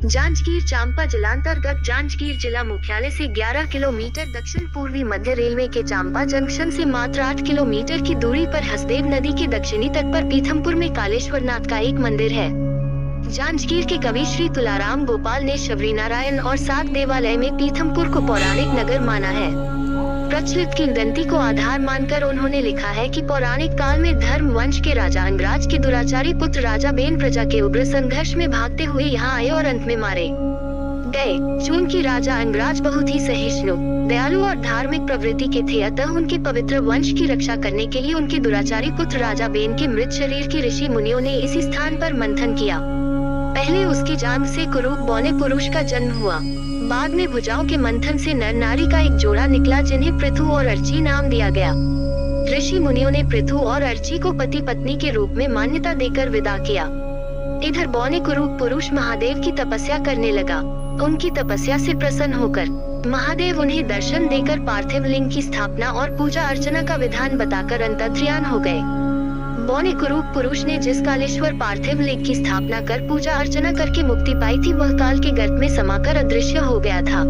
जांजगीर चांपा जिलांतर्गत जांजगीर जिला मुख्यालय से 11 किलोमीटर दक्षिण पूर्वी मध्य रेलवे के चांपा जंक्शन से मात्र 8 किलोमीटर की दूरी पर हसदेव नदी के दक्षिणी तट पर पीथमपुर में कालेश्वर नाथ का एक मंदिर है। जांजगीर के कवि श्री तुलाराम गोपाल ने शबरीनारायण और सात देवालय में पीथमपुर को पौराणिक नगर माना है। प्रचलित किंवदंती को आधार मानकर उन्होंने लिखा है कि पौराणिक काल में धर्म वंश के राजा अंगराज के दुराचारी पुत्र राजा बेन प्रजा के उग्र संघर्ष में भागते हुए यहाँ आए और अंत में मारे गए। चूंकि राजा अंगराज बहुत ही सहिष्णु, दयालु और धार्मिक प्रवृत्ति के थे, अतः उनके पवित्र वंश की रक्षा करने के लिए उनके दुराचारी पुत्र राजा बेन के मृत शरीर की ऋषि मुनियों ने इसी स्थान पर मंथन किया। पहले उसकी जांघ से कुरूप बौने पुरुष का जन्म हुआ। बाद में भुजाओं के मंथन से नर नारी का एक जोड़ा निकला, जिन्हें पृथु और अर्ची नाम दिया गया। ऋषि मुनियों ने पृथु और अर्ची को पति पत्नी के रूप में मान्यता देकर विदा किया। इधर बौने कुरूप पुरुष महादेव की तपस्या करने लगा। उनकी तपस्या से प्रसन्न होकर महादेव उन्हें दर्शन देकर पार्थिव लिंग की स्थापना और पूजा अर्चना का विधान बताकर अंतर्ध्यान हो गए। बौने कुरूप पुरुष ने जिस कालेश्वर पार्थिव लिंग की स्थापना कर पूजा अर्चना करके मुक्ति पाई थी, वह काल के गर्त में समाकर अदृश्य हो गया था।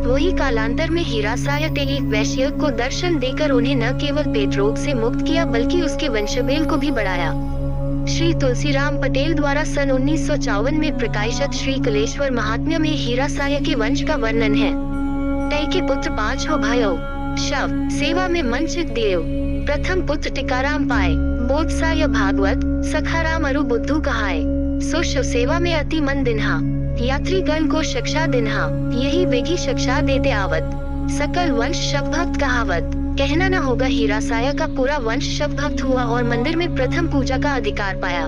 वही कालांतर में हीरासायत एक वैश्य को दर्शन देकर उन्हें न केवल पेट रोग से मुक्त किया, बल्कि उसके वंशबेल को भी बढ़ाया। श्री तुलसीराम पटेल द्वारा सन 1954 में प्रकाशित श्री कलेश्वर महात्म्य में हीरासाय के वंश का वर्णन है। तय के पुत्र 5 हो भयो, शव सेवा में मन चित देव। प्रथम पुत्र टिकाराम पाए, बोधसाय भागवत सखाराम अरु बुद्धू कहाय। सो शव सेवा में अति मन दिन्हा, यात्री गण को शिक्षा दिन्हा। यही विधि शिक्षा देते आवत, सकल वंश शव भक्त कहावत। कहना न होगा, हीरासाय का पूरा वंश शव भक्त हुआ और मंदिर में प्रथम पूजा का अधिकार पाया।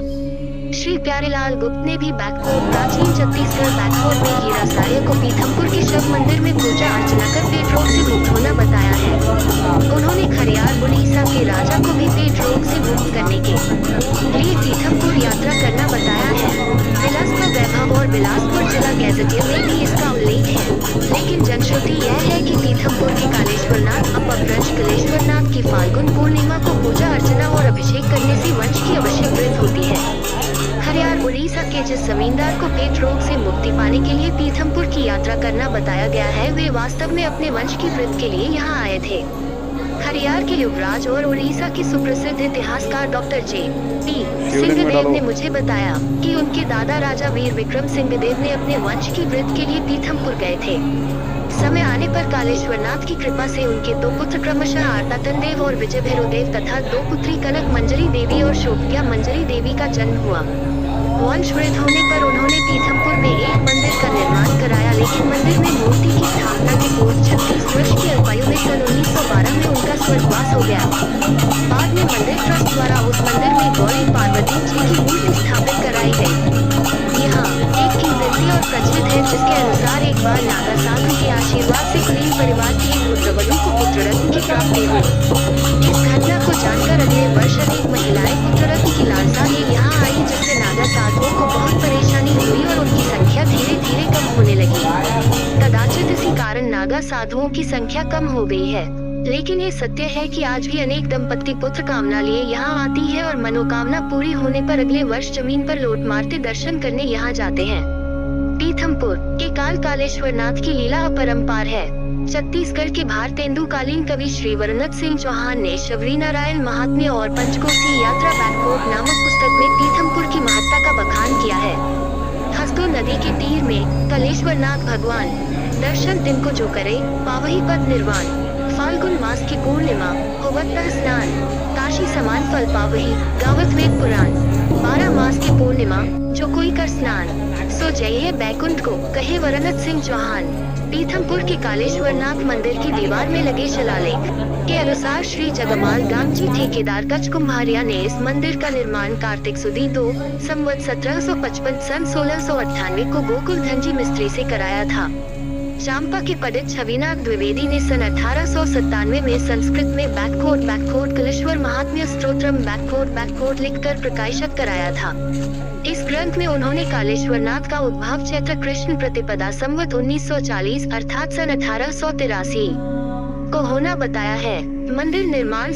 श्री प्यारेलाल गुप्त ने भी प्राचीन छत्तीसगढ़ बैकफोर्ट में हीरासाय को पीथमपुर के शव मंदिर में पूजा अर्चना कर पेट रोग से मुक्त होना बताया है। उन्होंने खरियार उड़ीसा के राजा को भी पेट रोग से मुक्त करने के लिए पीथमपुर यात्रा करना बताया है। बिलासपुर वैभव और बिलासपुर जिला गैजेटियर में भी इसका उल्लेख है, लेकिन जनश्रुति यह है कि पीथमपुर के कालेश्वरनाथ अपभ्रंश कलेश्वरनाथ की फाल्गुन पूर्णिमा को पूजा अर्चना और अभिषेक करने से वंश की अवश्य वृद्धि होती है। खरियार उड़ीसा के जिस जमींदार को पेट रोग से मुक्ति पाने के लिए पीथमपुर की यात्रा करना बताया गया है, वे वास्तव में अपने वंश की वृद्धि के लिए यहाँ आए थे। खरियार के युवराज और उड़ीसा के सुप्रसिद्ध इतिहासकार डॉक्टर J.P. सिंहदेव ने मुझे बताया कि उनके दादा राजा वीर विक्रम सिंहदेव ने अपने वंश की वृद्धि के लिए पीथमपुर गए थे। समय आने पर कालेश्वरनाथ की कृपा से उनके 2 पुत्र क्रमशः आर्तातन देव और विजय भैरवदेव तथा 2 पुत्री कनक मंजरी देवी और शोभिया मंजरी देवी का जन्म हुआ। वंश वृद्ध होने पर उन्होंने पीथमपुर में एक मंदिर का निर्माण कराया, लेकिन मंदिर में मूर्ति की स्थापना के पूर्व 36 वर्ष की अल्पायु में सन 1912 में उनका स्वर्गवास हो गया। बाद में मंदिर ट्रस्ट द्वारा उस मंदिर में गौरी पार्वती जी की मूर्ति स्थापित कराई गई। यहाँ एक किंवदंती और प्रचलित है, जिसके अनुसार एक बार नागा साधु के आशीर्वाद से कुलीन परिवार की एक पुत्रवधू को पुत्ररत्न की प्राप्ति हुई। इस घटना को जानकर अगले वर्ष अनेक महिलाएं पुत्ररत्न की लालसा में यहाँ आई, जिससे नागा साधुओं को बहुत परेशानी हुई और उनकी संख्या धीरे धीरे कम होने लगी। कदाचित इसी कारण नागा साधुओं की संख्या कम हो गई है। लेकिन ये सत्य है कि आज भी अनेक दंपत्ति पुत्र कामना लिए यहाँ आती है और मनोकामना पूरी होने पर अगले वर्ष जमीन पर लौट मारते दर्शन करने यहाँ जाते हैं। पीथमपुर के काल कालेश्वरनाथ की लीला अपरंपार है। छत्तीसगढ़ के भारतेंदुकालीन कवि श्री वरनत सिंह चौहान ने शबरीनारायण महात्म्य और पंचकोसी यात्रा बैकफोर्ट नामक पुस्तक में पीथमपुर की महत्ता का बखान किया है। हसदो नदी के तीर में कलेश्वरनाथ भगवान, दर्शन तिनको जो करे पावही पद निर्वाण। फाल्गुन मास की पूर्णिमा होवत स्नान, काशी समान फल पावही गावत वेद पुराण। 12 मास की पूर्णिमा जो कोई कर स्नान, सो जय है बैकुंठ को कहे वरनत सिंह चौहान। पीथमपुर के कालेश्वरनाथ मंदिर की दीवार में लगे शिलालेख के अनुसार श्री जगमाल गांगजी ठेकेदार कच्छ कुम्हारिया ने इस मंदिर का निर्माण कार्तिक सुदी 2 संवत 1755 सन 1698 को गोकुल धनजी मिस्त्री से कराया था। चांपा के पंडित छविनाग द्विवेदी ने सन 1897 में संस्कृत में बैकफोर्ट कलेश्वर महात्म्य स्तोत्रम बैकफोर्ट लिखकर प्रकाशित कराया था। इस ग्रंथ में उन्होंने कालेश्वरनाथ का उद्भव चैत्र कृष्ण प्रतिपदा संवत 1940 अर्थात सन 1883 को होना बताया है। मंदिर निर्माण